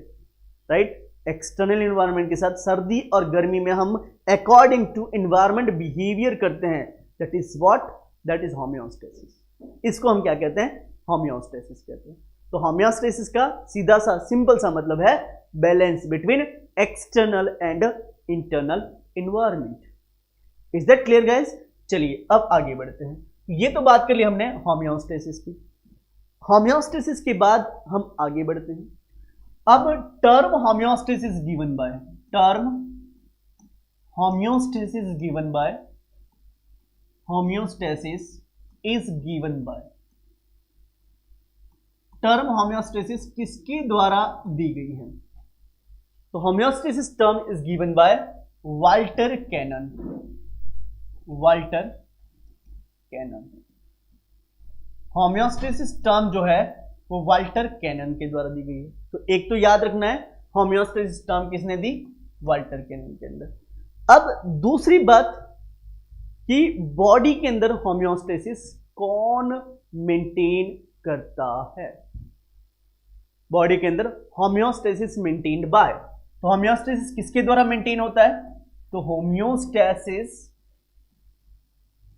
राइट, एक्सटर्नल इन्वायरमेंट के साथ सर्दी और गर्मी में हम अकॉर्डिंग टू इन्वायरमेंट बिहेवियर करते हैं, that is what, that is homeostasis. इसको हम क्या कहते हैं? होम्योस्टेसिस कहते हैं। तो होम्योस्टेसिस का सीधा सा सिंपल सा मतलब है balance between external and internal environment. Is that clear guys? चलिए अब आगे बढ़ते हैं। ये तो बात कर ली हमने होम्योस्टेसिस की। होम्योस्टेसिस के बाद हम आगे बढ़ते हैं। अब term homeostasis given by, term homeostasis given by, homeostasis is given by, term homeostasis किसके द्वारा दी गई है? तो homeostasis term is given by Walter Cannon, Walter Cannon. Homeostasis term जो है वो वाल्टर कैनन के द्वारा दी गई है। तो एक तो याद रखना है होम्योस्टेसिस टर्म किसने दी? वाल्टर कैनन के अंदर। अब दूसरी बात कि बॉडी के अंदर होम्योस्टेसिस कौन मेंटेन करता है? बॉडी के अंदर होम्योस्टेसिस मेंटेन्ड बाय, तो होम्योस्टेसिस किसके द्वारा मेंटेन होता है? तो होम्योस्टेसिस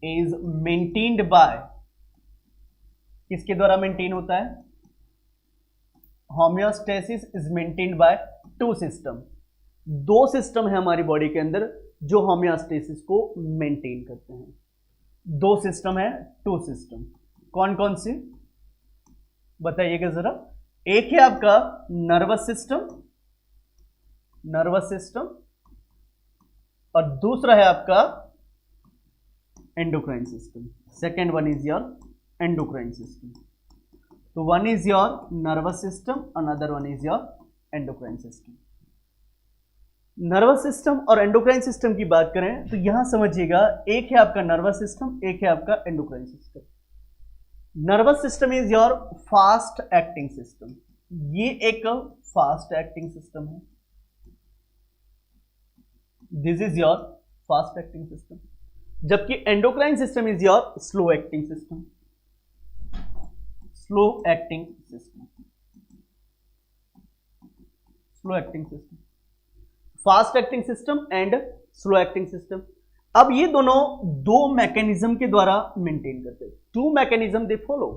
इज मेंटेन्ड बाय, किसके द्वारा मेंटेन होता है? Homeostasis is maintained by two system. दो सिस्टम है हमारी बॉडी के अंदर जो होम्योस्टेसिस को मेंटेन करते हैं। दो सिस्टम है, टू सिस्टम। कौन कौन से बताइएगा जरा। एक है आपका नर्वस सिस्टम, नर्वस सिस्टम, और दूसरा है आपका endocrine system. Second one is your endocrine system. तो one is your nervous system, another one is your endocrine system. Nervous system और एंडोक्राइन सिस्टम की बात करें तो यहां समझिएगा, एक है आपका नर्वस सिस्टम, एक है आपका endocrine system. Nervous system is your fast acting system, ये एक फास्ट एक्टिंग सिस्टम है, this is your fast acting system. जबकि endocrine system is your slow acting system, slow acting system, slow acting system, fast acting system and slow acting system. अब ये दोनों दो mechanism के द्वारा मेंटेन करते हैं, to mechanism they follow.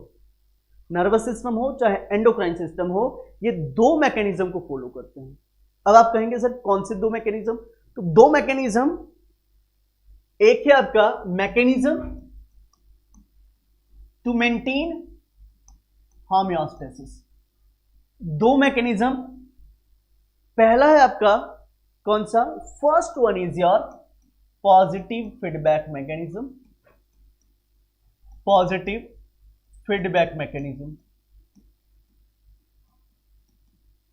Nervous system हो चाहे एंडोक्राइन सिस्टम हो, ये दो मैकेनिज्म को फॉलो करते हैं। अब आप कहेंगे सर कौन से दो मैकेनिज्म? तो दो मैकेनिज्म, एक है आपका मैकेनिज्म टू मेंटेन होम्योस्टेसिस, दो मैकेनिज्म। पहला है आपका कौन सा? First one is your positive feedback mechanism, positive feedback mechanism,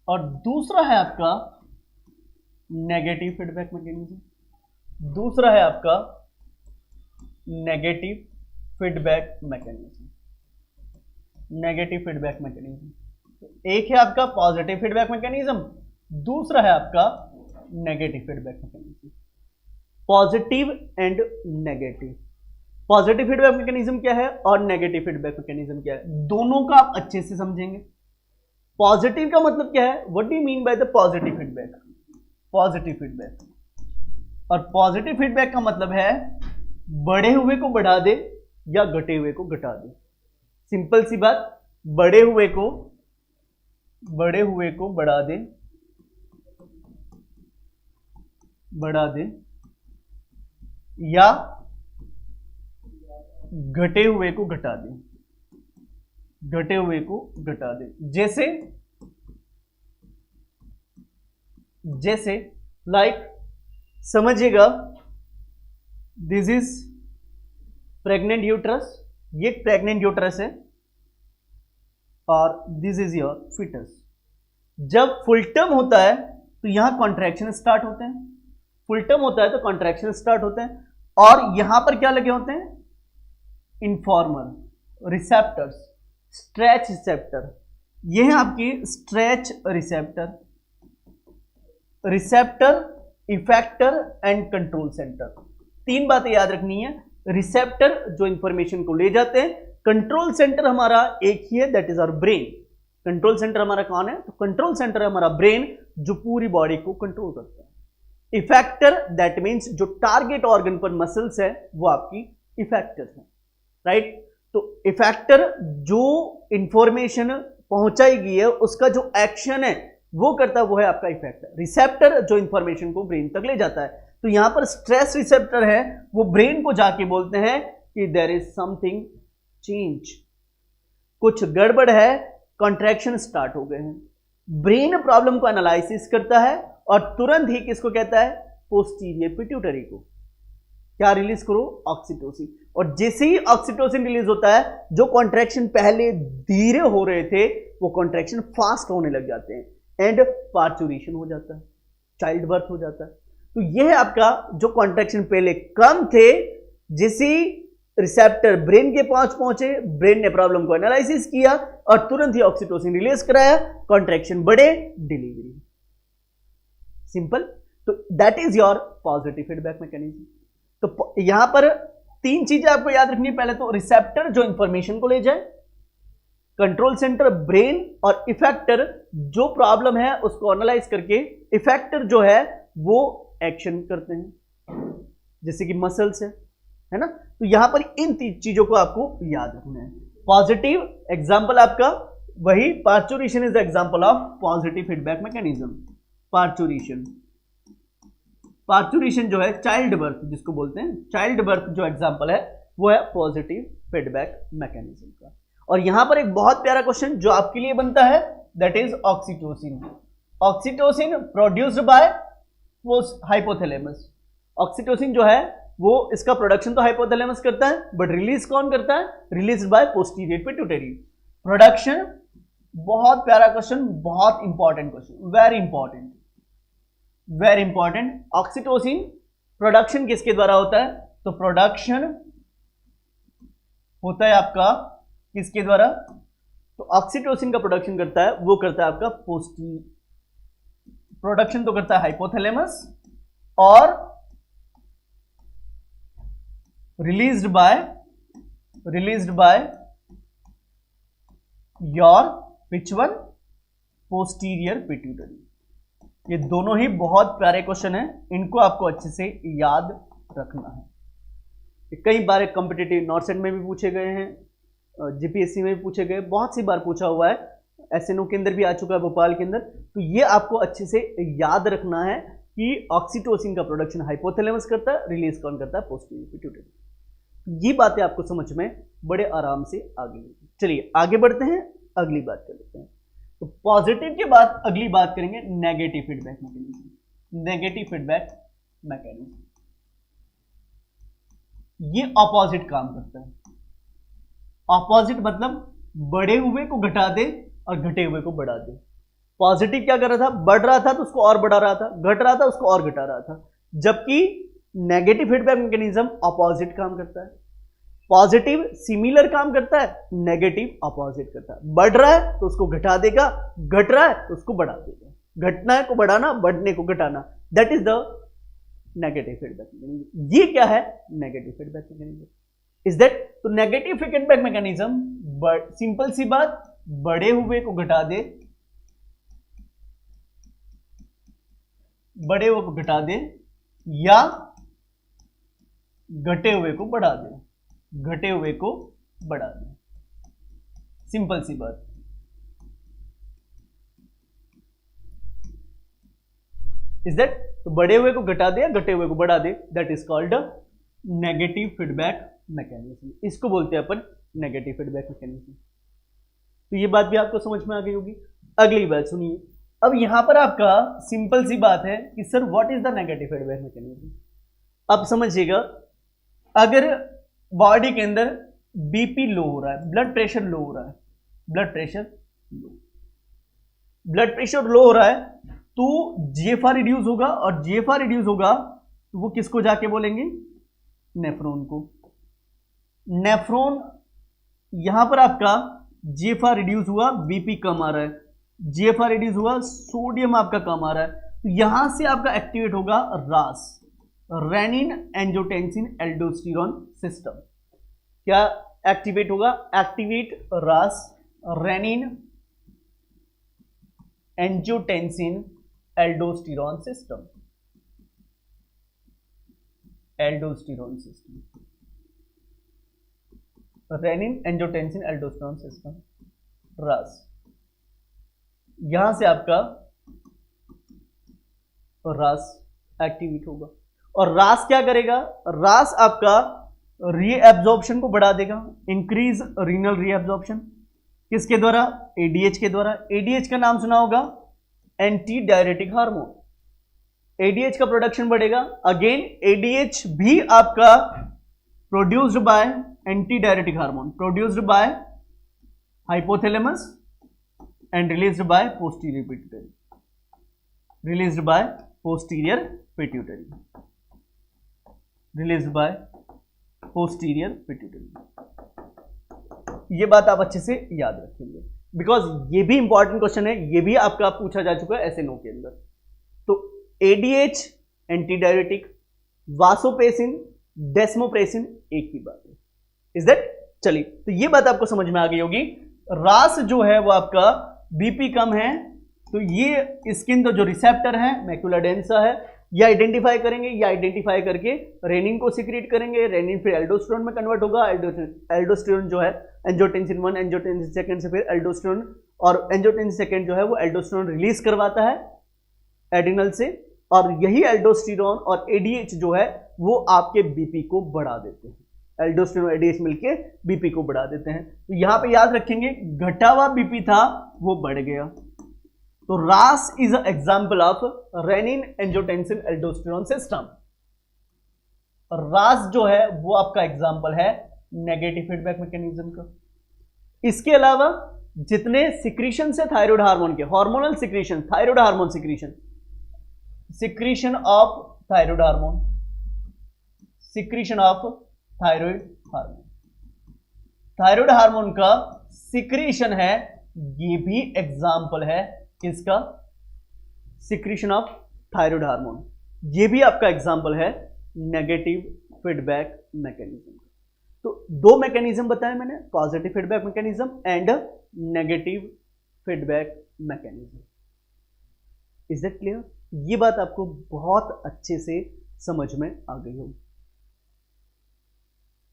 और दूसरा है आपका नेगेटिव फीडबैक मैकेनिज्म, दूसरा है आपका negative feedback mechanism, negative feedback mechanism. एक है आपका पॉजिटिव फीडबैक मैकेनिज्म, दूसरा है आपका negative feedback mechanism. Positive and negative, positive feedback mechanism क्या है और नेगेटिव फीडबैक मैकेनिज्म क्या है, दोनों का आप अच्छे से समझेंगे। पॉजिटिव का मतलब क्या है? What do you mean by the positive feedback? Positive feedback, और पॉजिटिव फीडबैक का मतलब है बढ़े हुए को बढ़ा दे या घटे हुए को घटा दे। सिंपल सी बात, बढ़े हुए को बढ़ा दे, बढ़ा दे, या घटे हुए को घटा दे। घटे हुए को घटा दे। जैसे जैसे लाइक समझिएगा, दिस इज प्रेग्नेंट यूट्रस, ये प्रेग्नेंट यूट्रस है और दिस इज योर फिटस। जब फुल टर्म होता है तो यहां कॉन्ट्रैक्शन स्टार्ट होते हैं, फुल टर्म होता है तो कॉन्ट्रैक्शन स्टार्ट होते हैं, और यहां पर क्या लगे होते हैं, इन्फॉर्मर रिसेप्टर्स, स्ट्रेच रिसेप्टर। ये है आपकी stretch receptor, receptor, effector and control centre. तीन बातें याद रखनी है। रिसेप्टर जो इंफॉर्मेशन को ले जाते हैं, कंट्रोल सेंटर हमारा एक ही है, that is our brain. Control centre हमारा कौन है, तो कंट्रोल सेंटर है हमारा ब्रेन, जो पूरी बॉडी को कंट्रोल करता है। इफेक्टर दैट मीन्स जो टारगेट ऑर्गन पर मसल्स है वो आपकी इफेक्टर है, राइट। तो इफेक्टर जो इंफॉर्मेशन पहुंचाई गई है उसका जो एक्शन है वो करता है, वो है आपका इफेक्टर। रिसेप्टर जो इंफॉर्मेशन को ब्रेन तक ले जाता है। तो यहां पर स्ट्रेस रिसेप्टर है, वो ब्रेन को जाके बोलते हैं कि देयर इज समथिंग चेंज, कुछ गड़बड़ है, कॉन्ट्रैक्शन स्टार्ट हो गए हैं। ब्रेन प्रॉब्लम को एनालिसिस करता है और तुरंत ही किसको कहता है, पोस्टीरियर पिट्यूटरी को क्या रिलीज करो, ऑक्सीटोसिन। और जैसे ही ऑक्सीटोसिन रिलीज होता है, जो कॉन्ट्रैक्शन पहले धीरे हो रहे थे वो कॉन्ट्रैक्शन फास्ट होने लग जाते हैं एंड पार्चुरेशन हो जाता है, चाइल्ड बर्थ हो जाता है। तो यह है आपका जो कॉन्ट्रैक्शन पहले कम थे, जैसे रिसेप्टर ब्रेन के पास पहुंचे, ब्रेन ने प्रॉब्लम को एनालिसिस किया और तुरंत ही ऑक्सीटोसिन रिलीज कराया, कॉन्ट्रैक्शन बढ़े, डिलीवरी। सिंपल। तो that is your positive feedback mechanism. तो यहां पर तीन चीजें आपको याद रखनी है। पहले तो रिसेप्टर जो इंफॉर्मेशन को ले जाए, कंट्रोल सेंटर ब्रेन, और इफेक्टर जो प्रॉब्लम है उसको एनालाइज करके इफेक्टर जो है वो एक्शन करते हैं, जैसे कि मसल्स है ना। तो यहां पर इन तीन चीजों को आपको याद रखना है। पॉजिटिव एग्जांपल आपका वही parturition is the example of positive feedback mechanism. Parturition, parturition जो है चाइल्ड बर्थ जिसको बोलते हैं, चाइल्ड बर्थ जो एग्जांपल है वो है पॉजिटिव फीडबैक मैकेनिज्म का। और यहां पर एक बहुत प्यारा क्वेश्चन जो आपके लिए बनता है, that is oxytocin. Oxytocin produced by hypothalamus. Oxytocin जो है वो इसका प्रोडक्शन तो हाइपोथैलेमस करता है, बट रिलीज कौन करता है, release by posterior pituitary. Production, बहुत प्यारा क्वेश्चन, बहुत important question, very important, very important. Oxytocin production किसके द्वारा होता है, तो प्रोडक्शन होता है आपका किसके द्वारा, तो ऑक्सीटोसिन का प्रोडक्शन करता है, वो करता है आपका प्रोडक्शन तो करता है हाइपोथैलेमस, और released by your which one, posterior pituitary. ये दोनों ही बहुत प्यारे क्वेश्चन हैं, इनको आपको अच्छे से याद रखना है। कई बार कॉम्पिटिटिव नॉर्थ में भी पूछे गए हैं, जीपीएससी में भी पूछे गए, बहुत सी बार पूछा हुआ है, एसएनओ के अंदर भी आ चुका है, भोपाल के अंदर। तो ये आपको अच्छे से याद रखना है कि ऑक्सीटोसिन का प्रोडक्शन हाइपोथैलेमस करता है, रिलीज कौन करता है, पोस्टीरियर पिट्यूटरी। ये बातें आपको समझ में बड़े आराम से आ गई। चलिए आगे बढ़ते हैं, अगली बात कर लेते हैं। तो पॉजिटिव के बाद अगली बात करेंगे negative feedback mechanism. Negative feedback mechanism ये अपोजिट काम करता है। अपोजिट मतलब बढ़े हुए को घटा दे और घटे हुए को बढ़ा दे। पॉजिटिव क्या कर रहा था, बढ़ रहा था तो उसको और बढ़ा रहा था, घट रहा था उसको और घटा रहा था। जबकि नेगेटिव फीडबैक मैकेनिज्म अपोजिट काम करता है। पॉजिटिव सिमिलर काम करता है, नेगेटिव अपोजिट करता है। बढ़ रहा है तो उसको घटा देगा, घट रहा है तो उसको बढ़ा देगा। घटना को बढ़ाना, बढ़ने को घटाना, that is the negative feedback mechanism. ये क्या है, negative feedback mechanism is that. तो नेगेटिव फीडबैक मैकेनिज्म सिंपल सी बात, बढ़े हुए को घटा दे, बढ़े हुए को घटा दे, या घटे हुए को बढ़ा दे, घटे हुए को बढ़ा दे। सिंपल सी बात। Is that. तो बढ़े हुए को घटा दे, घटे हुए को बढ़ा दे, that is called negative feedback mechanism. इसको बोलते हैं अपन नेगेटिव फीडबैक मैकेनिज्म। तो ये बात भी आपको समझ में आ गई होगी। अगली बात सुनिए, अब यहां पर आपका सिंपल सी बात है कि sir what is the negative feedback mechanism. अब समझिएगा, अगर बॉडी के अंदर बीपी लो हो रहा है, ब्लड प्रेशर लो हो रहा है, ब्लड प्रेशर लो हो रहा है, तो जीएफआर रिड्यूस होगा, और जीएफआर रिड्यूस होगा तो वो किसको जाके बोलेंगे, नेफ्रॉन को। नेफ्रॉन, यहां पर आपका जीएफआर रिड्यूस हुआ, बीपी कम आ रहा है, जीएफआर रिड्यूस हुआ, सोडियम आपका कम आ रहा है, तो यहां से आपका एक्टिवेट होगा रास, रेनिन एंजियोटेंसिन एल्डोस्टेरोन सिस्टम। क्या एक्टिवेट होगा, एक्टिवेट रास renin angiotensin aldosterone system, aldosterone system, renin angiotensin aldosterone system, रास। यहां से आपका रास एक्टिवेट होगा, और रास क्या करेगा, रास आपका रीएब्जॉर्प्शन को बढ़ा देगा, इंक्रीज रीनल रीएब्जॉर्प्शन, किसके द्वारा, एडीएच के द्वारा। एडीएच का नाम सुना होगा, एंटी डायरेटिक हार्मोन। एडीएच का प्रोडक्शन बढ़ेगा, अगेन एडीएच भी आपका produced by anti diuretic hormone, produced by hypothalamus and released by posterior pituitary, released by posterior pituitary, released by posterior pituitary. ये बात आप अच्छे से याद रखेंगे, बिकॉज ये भी इंपॉर्टेंट क्वेश्चन है, ये भी आपका पूछा जा चुका है एसएनओ के अंदर। तो एडीएच एंटी डायरेटिक, वासोपेसिन, डेस्मोप्रेसिन एक ही बात है, इज दैट। चलिए, तो ये बात आपको समझ में आ गई होगी। रास जो है वो आपका बीपी कम है, तो ये स्किन तो जो रिसेप्टर है मैक्युला डेंसा है, ये आइडेंटिफाई करेंगे, ये आइडेंटिफाई करके रेनिन को सिक्रीट करेंगे, रेनिन फिर एल्डोस्टेरोन में कन्वर्ट होगा, एल्डोस्टेरोन जो है एंजियोटेंसिन 1, एंजियोटेंसिन 2 से फिर एल्डोस्टेरोन, और एंजियोटेंसिन 2 जो है वो एल्डोस्टेरोन रिलीज करवाता है एड्रिनल से, और यही एल्डोस्टेरोन और एडीएच जो है वो आपके बीपी को बढ़ा देते हैं, एल्डोस्टेरोन एडीएच मिलके बीपी को बढ़ा देते हैं। तो यहां पे याद रखेंगे, घटा हुआ बीपी था वो बढ़ गया, तो रास is a example of renin angiotensin aldosterone system. रास जो है वो आपका एग्जांपल है नेगेटिव फीडबैक मैकेनिज्म का। इसके अलावा जितने सिक्रीशन से थायराइड हार्मोन के, hormonal secretion, thyroid hormone secretion, secretion of thyroid hormone, secretion of thyroid hormone, thyroid hormone का सिक्रीशन है, ये भी एग्जांपल है किसका, सिक्रीशन ऑफ थायराइड हार्मोन, ये भी आपका एग्जांपल है नेगेटिव फीडबैक मैकेनिज्म। तो दो मैकेनिज्म बताए मैंने, positive feedback mechanism and negative feedback mechanism. Is that clear? ये बात आपको बहुत अच्छे से समझ में आ गई होगी,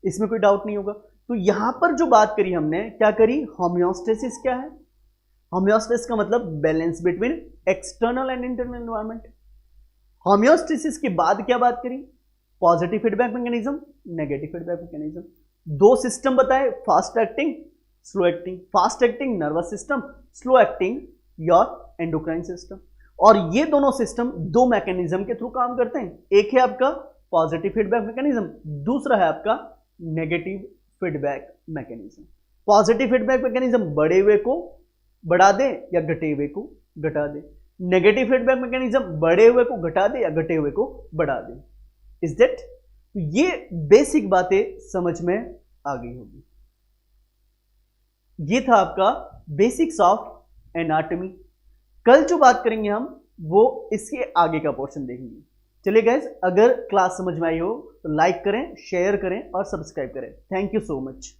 इसमें कोई डाउट नहीं होगा। तो यहां पर जो बात करी हमने, क्या करी, होम्योस्टेसिस क्या है, होम्योस्टेसिस का मतलब balance between external and internal environment. Homeostasis के बाद क्या बात करी, positive feedback mechanism, negative feedback mechanism. दो सिस्टम बताए, fast acting, slow acting, fast acting nervous system, slow acting your endocrine system. और ये दोनों सिस्टम दो मैकेनिज्म के थ्रू काम करते हैं, एक है आपका पॉजिटिव फीडबैक मैकेनिज्म, दूसरा है आपका negative feedback mechanism. Positive feedback mechanism बड़े हुए को बढ़ा दे या घटे हुए को घटा दे, नेगेटिव फीडबैक मैकेनिज्म बड़े हुए को घटा दे या घटे हुए को बढ़ा दे। Is that? ये बेसिक बातें समझ में आ गई होगी। ये था आपका बेसिक्स ऑफ एनाटॉमी। कल जो बात करेंगे हम वो इसके आगे का पोर्शन देखेंगे। चलिए गाइस, अगर क्लास समझ में आई हो तो लाइक करें, शेयर करें और सब्सक्राइब करें। Thank you so much.